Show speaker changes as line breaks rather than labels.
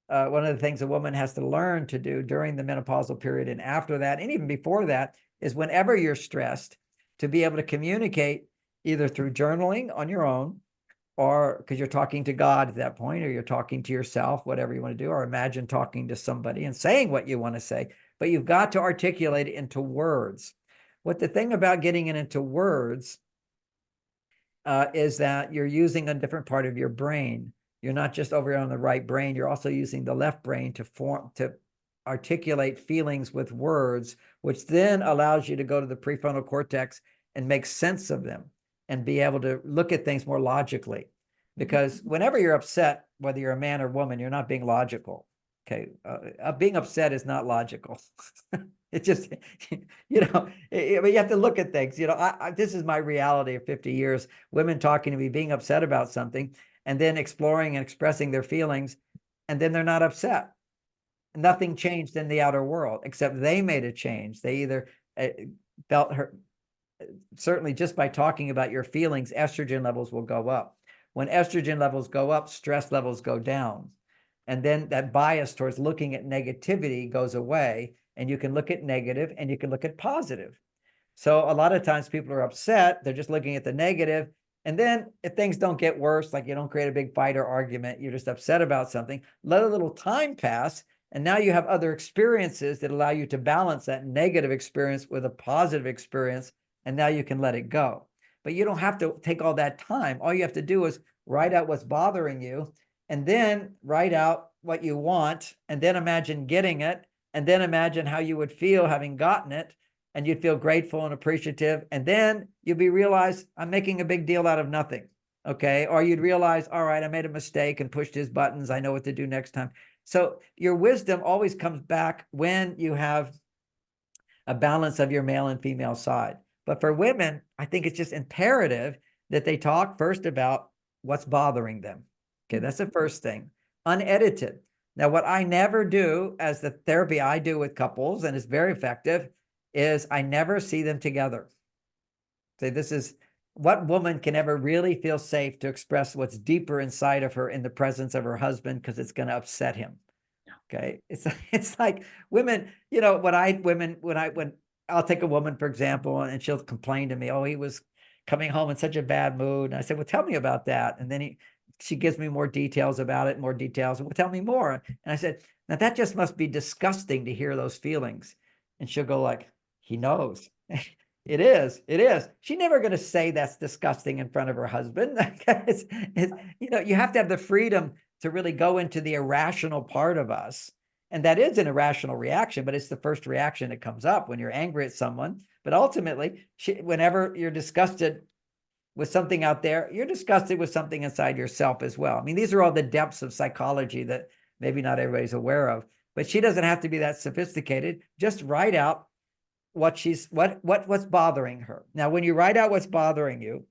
one of the things a woman has to learn to do during the menopausal period and after that, and even before that, is whenever you're stressed, to be able to communicate either through journaling on your own, or because you're talking to God at that point, or you're talking to yourself, whatever you want to do, or imagine talking to somebody and saying what you want to say, but you've got to articulate it into words. What the thing about getting it into words is that you're using a different part of your brain. You're not just over on the right brain, you're also using the left brain to articulate feelings with words, which then allows you to go to the prefrontal cortex and make sense of them and be able to look at things more logically. Because whenever you're upset, whether you're a man or woman, you're not being logical. Okay. Being upset is not logical. It just, but you have to look at things. This is my reality of 50 years, women talking to me, being upset about something, and then exploring and expressing their feelings, and then they're not upset. Nothing changed in the outer world, except they made a change. They either felt hurt. Certainly just by talking about your feelings, estrogen levels will go up. When estrogen levels go up, stress levels go down. And then that bias towards looking at negativity goes away, and you can look at negative and you can look at positive. So a lot of times people are upset, they're just looking at the negative. And then if things don't get worse, like you don't create a big fight or argument, you're just upset about something, let a little time pass. And now you have other experiences that allow you to balance that negative experience with a positive experience. And now you can let it go. But you don't have to take all that time. All you have to do is write out what's bothering you, and then write out what you want, and then imagine getting it, and then imagine how you would feel having gotten it, and you'd feel grateful and appreciative. And then you'd realize, I'm making a big deal out of nothing. Okay. Or you'd realize, all right, I made a mistake and pushed his buttons. I know what to do next time. So your wisdom always comes back when you have a balance of your male and female side. But for women, I think it's just imperative that they talk first about what's bothering them. Okay, that's the first thing. Unedited. Now, what I never do as the therapy I do with couples, and it's very effective, is I never see them together. Say, this is what woman can ever really feel safe to express what's deeper inside of her in the presence of her husband, because it's going to upset him. Okay. It's like women, when I'll take a woman, for example, and she'll complain to me, oh, he was coming home in such a bad mood. And I said, well, tell me about that. And then she gives me more details about it, more details. Well, tell me more. And I said, now that just must be disgusting to hear those feelings. And she'll go like, he knows. It is. She's never going to say that's disgusting in front of her husband. You have to have the freedom to really go into the irrational part of us. And that is an irrational reaction, but it's the first reaction that comes up when you're angry at someone. But ultimately, whenever you're disgusted with something out there, you're disgusted with something inside yourself as well. I mean, these are all the depths of psychology that maybe not everybody's aware of, but she doesn't have to be that sophisticated. Just write out what's bothering her. Now, when you write out what's bothering you,